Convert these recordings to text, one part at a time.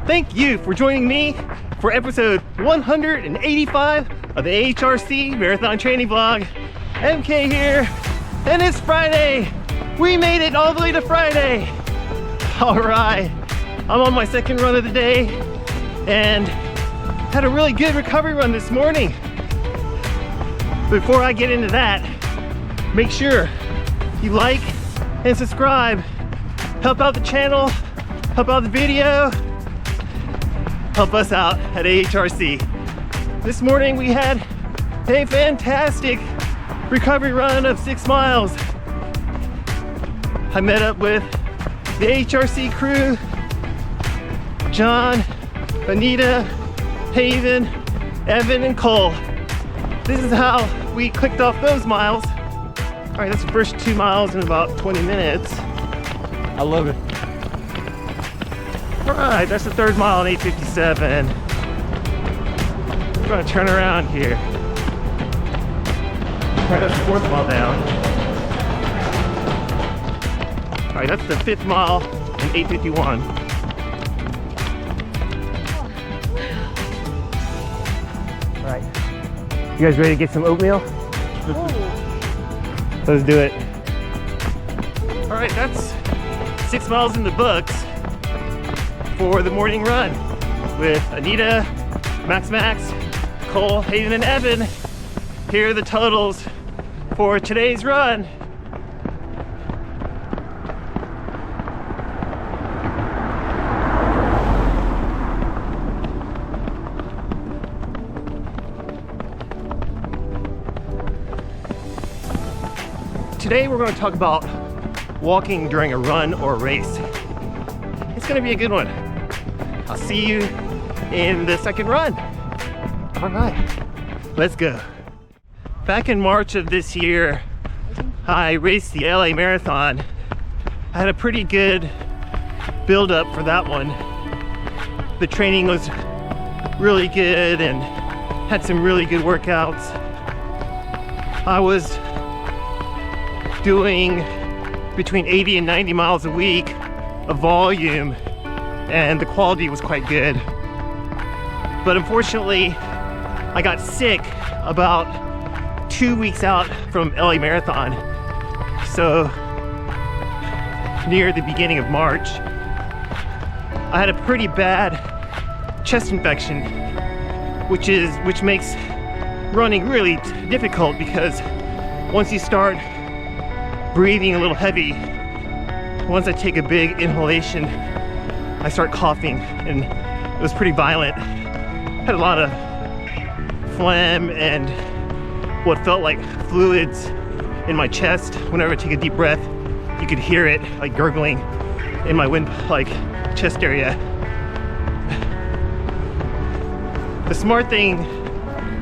Thank you for joining me for episode 185 of the AHRC Marathon Training Vlog. MK here, and it's Friday. We made it all the way to Friday. All right, I'm on my second run of the day and had a really good recovery run this morning. Before I get into that, make sure you like and subscribe. Help out the channel, help out the video, help us out at AHRC. This morning we had a fantastic recovery run of 6 miles. I met up with the AHRC crew, John, Anita, Haven, Evan, and Cole. This is how we clicked off those miles. All right, that's the first 2 miles in about 20 minutes. I love it. All right, that's the 3rd mile in 8:57. We're gonna turn around here. All right, that's the 4th mile down. All right, that's the 5th mile in 8:51. All right, you guys ready to get some oatmeal? Let's do it. All right, that's 6 miles in the books for the morning run with Anita, Max, Cole, Hayden, and Evan. Here are the totals for today's run. Today we're going to talk about walking during a run or race. It's going to be a good one. I'll see you in the second run. All right, let's go. Back in March of this year, I raced the LA Marathon. I had a pretty good build up for that one. The training was really good and had some really good workouts. I was doing between 80 and 90 miles a week of volume, and the quality was quite good. But unfortunately, I got sick about 2 weeks out from LA Marathon. So near the beginning of March, I had a pretty bad chest infection, which makes running really difficult, because once you start breathing a little heavy, once I take a big inhalation, I start coughing, and it was pretty violent. Had a lot of phlegm and what felt like fluids in my chest. Whenever I take a deep breath, you could hear it like gurgling in my chest area. The smart thing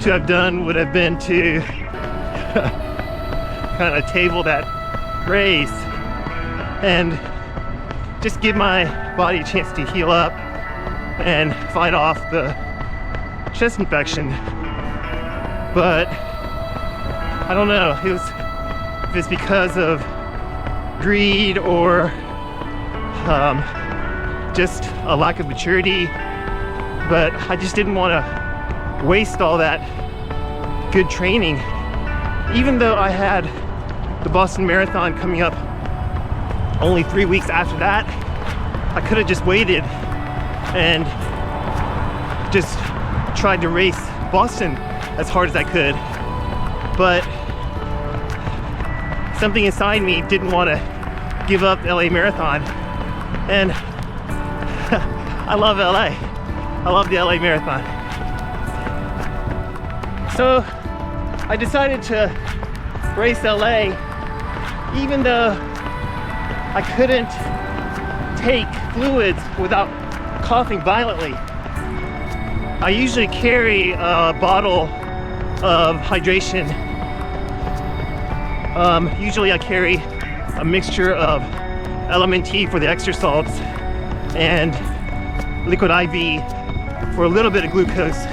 to have done would have been to kind of table that race and just give my body a chance to heal up and fight off the chest infection. But I don't know if it's because of greed or just a lack of maturity, but I just didn't want to waste all that good training. Even though I had the Boston Marathon coming up only 3 weeks after that, I could have just waited and just tried to race Boston as hard as I could. But something inside me didn't want to give up LA Marathon. And I love LA. I love the LA Marathon. So I decided to race LA, even though I couldn't take fluids without coughing violently. I usually carry a bottle of hydration. Usually I carry a mixture of LMNT for the extra salts and liquid IV for a little bit of glucose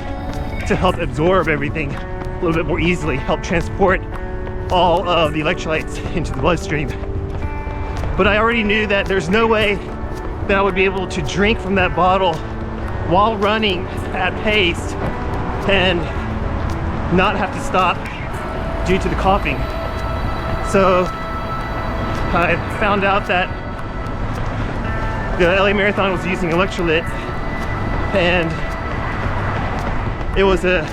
to help absorb everything a little bit more easily, help transport all of the electrolytes into the bloodstream. But I already knew that there's no way that I would be able to drink from that bottle while running at pace and not have to stop due to the coughing. So I found out that the LA Marathon was using electrolyte, and it was a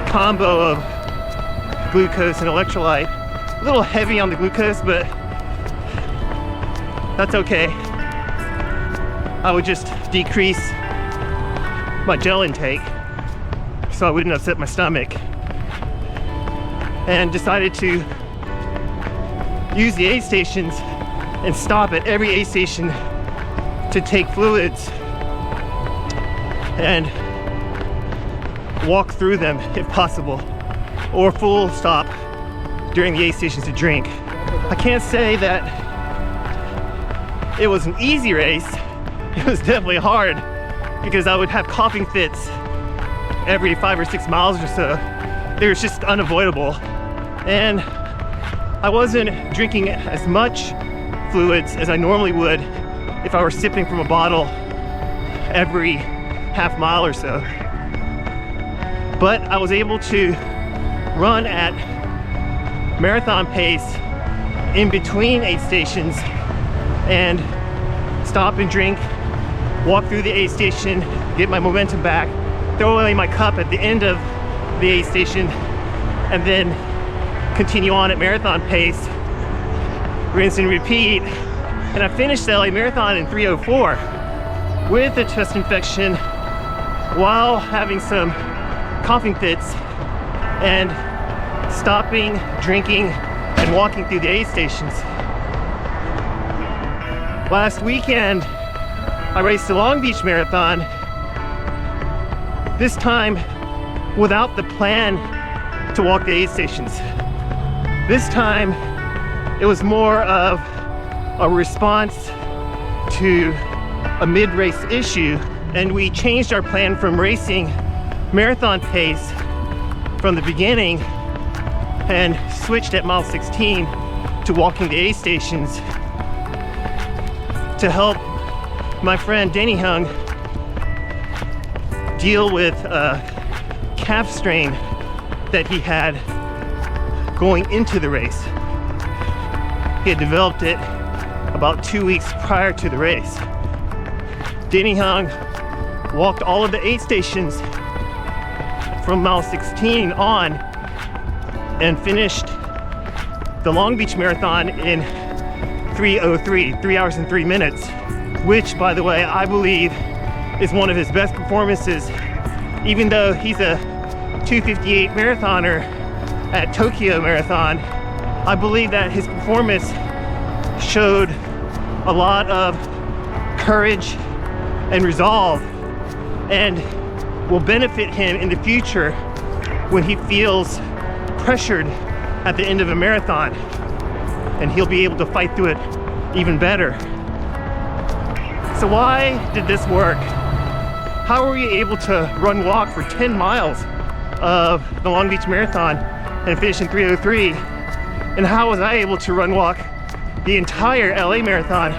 combo of glucose and electrolyte. A little heavy on the glucose, but that's okay. I would just decrease my gel intake so I wouldn't upset my stomach, and decided to use the aid stations and stop at every aid station to take fluids and walk through them if possible, or full stop during the aid stations to drink. I can't say that it was an easy race. It was definitely hard because I would have coughing fits every 5 or 6 miles or so. They were just unavoidable. And I wasn't drinking as much fluids as I normally would if I were sipping from a bottle every half mile or so. But I was able to run at marathon pace in between aid stations and stop and drink, walk through the aid station, get my momentum back, throw away my cup at the end of the aid station, and then continue on at marathon pace, rinse and repeat. And I finished the LA Marathon in 3:04 with a chest infection while having some coughing fits and stopping, drinking, and walking through the aid stations. Last weekend, I raced the Long Beach Marathon, this time without the plan to walk the aid stations. This time, it was more of a response to a mid-race issue, and we changed our plan from racing marathon pace from the beginning and switched at mile 16 to walking the aid stations to help my friend Denny deal with a calf strain that he had going into the race. He had developed it about 2 weeks prior to the race. Denny walked all of the aid stations from mile 16 on and finished the Long Beach Marathon in 3:03, 3 hours and 3 minutes, which, by the way, I believe is one of his best performances. Even though he's a 2:58 marathoner at Tokyo Marathon, I believe that his performance showed a lot of courage and resolve and will benefit him in the future when he feels pressured at the end of a marathon, and he'll be able to fight through it even better. So why did this work? How were we able to run walk for 10 miles of the Long Beach Marathon and finish in 3:03? And how was I able to run walk the entire LA Marathon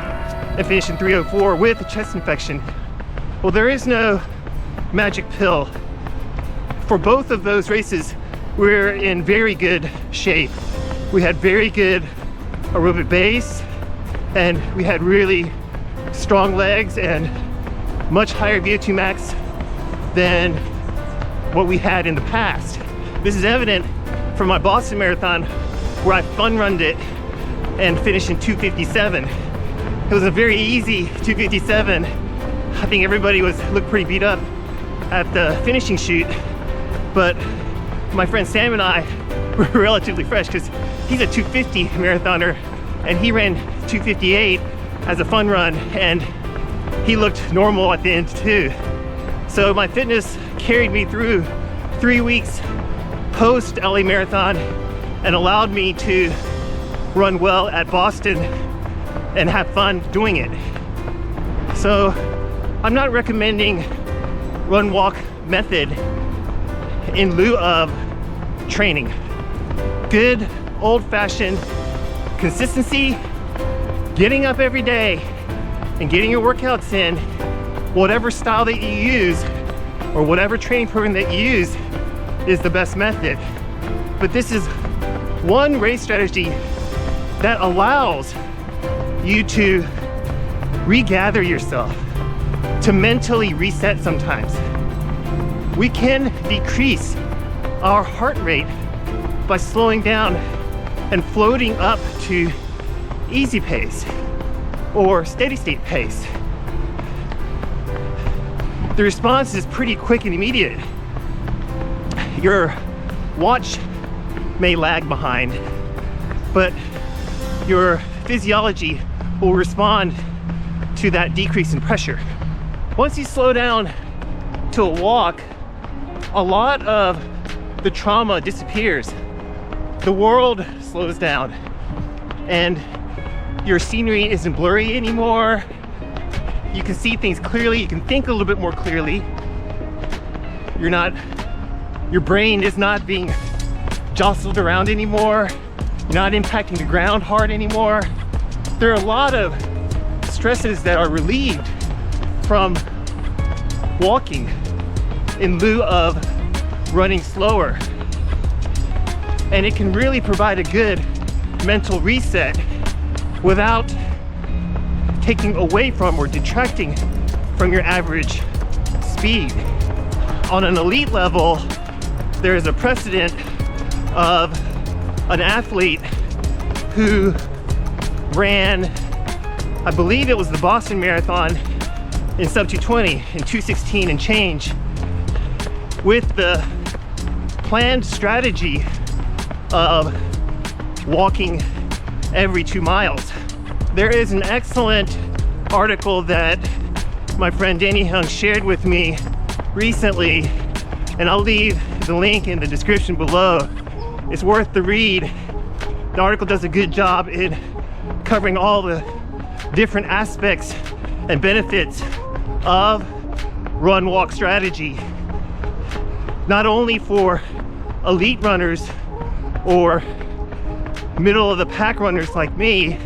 and finish in 3:04 with a chest infection? Well, there is no magic pill. For both of those races, we're in very good shape. We had very good aerobic base, and we had really strong legs and much higher VO2 max than what we had in the past. This is evident from my Boston Marathon, where I fun-runned it and finished in 2:57. It was a very easy 2:57. I think everybody looked pretty beat up at the finishing chute, but my friend Sam and I were relatively fresh because he's a 2:50 marathoner and he ran 2:58 as a fun run, and he looked normal at the end too. So my fitness carried me through 3 weeks post LA Marathon and allowed me to run well at Boston and have fun doing it. So I'm not recommending run walk method in lieu of training. Good old-fashioned consistency, getting up every day and getting your workouts in, whatever style that you use or whatever training program that you use is the best method. But this is one race strategy that allows you to regather yourself, to mentally reset sometimes. We can decrease our heart rate by slowing down and floating up to easy pace or steady state pace. The response is pretty quick and immediate. Your watch may lag behind, but your physiology will respond to that decrease in pressure. Once you slow down to a walk, a lot of the trauma disappears. The world slows down and your scenery isn't blurry anymore. You can see things clearly, you can think a little bit more clearly. Your brain is not being jostled around anymore. You're not impacting the ground hard anymore. There are a lot of stresses that are relieved from walking in lieu of running slower. And it can really provide a good mental reset without taking away from or detracting from your average speed. On an elite level, there is a precedent of an athlete who ran, I believe it was the Boston Marathon in sub 220 in 2:16 and change, with the planned strategy of walking every 2 miles. There is an excellent article that my friend Denny shared with me recently, and I'll leave the link in the description below. It's worth the read. The article does a good job in covering all the different aspects and benefits of run-walk strategy, not only for elite runners or middle of the pack runners like me,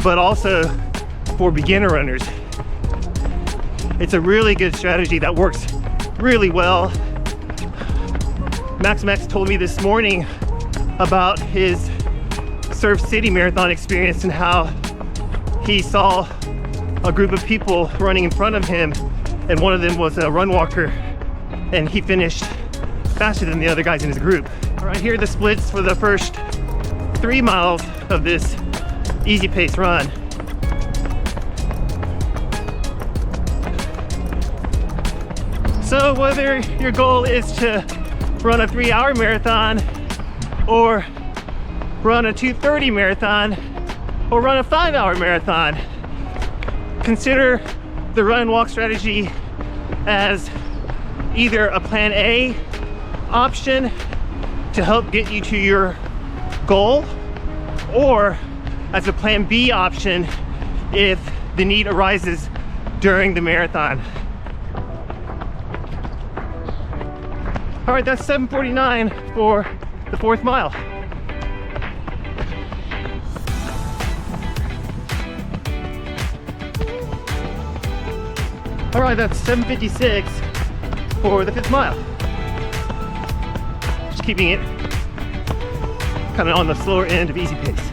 but also for beginner runners. It's a really good strategy that works really well. Max told me this morning about his Surf City Marathon experience and how he saw a group of people running in front of him, and one of them was a run walker, and he finished faster than the other guys in his group. All right, here are the splits for the first 3 miles of this easy pace run. So whether your goal is to run a 3-hour marathon or run a 2:30 marathon or run a 5-hour marathon, consider the run walk strategy as either a plan A option to help get you to your goal, or as a plan B option if the need arises during the marathon. All right, that's 7:49 for the 4th mile. All right, that's 7:56 for the 5th mile. Just keeping it kind of on the slower end of easy pace.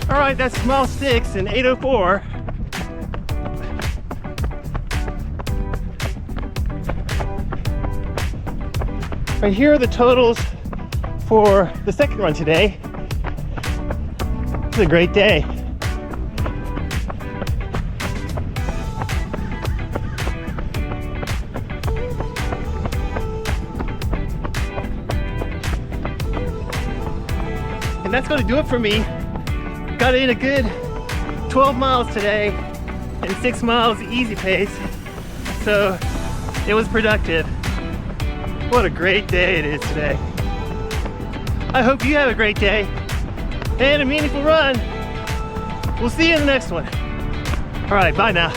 All right, that's mile 6 in 8:04. Right, here are the totals for the second run today. It's a great day. And that's going to do it for me. Got in a good 12 miles today and 6 miles easy pace. So it was productive. What a great day it is today. I hope you have a great day and a meaningful run. We'll see you in the next one. All right, bye now.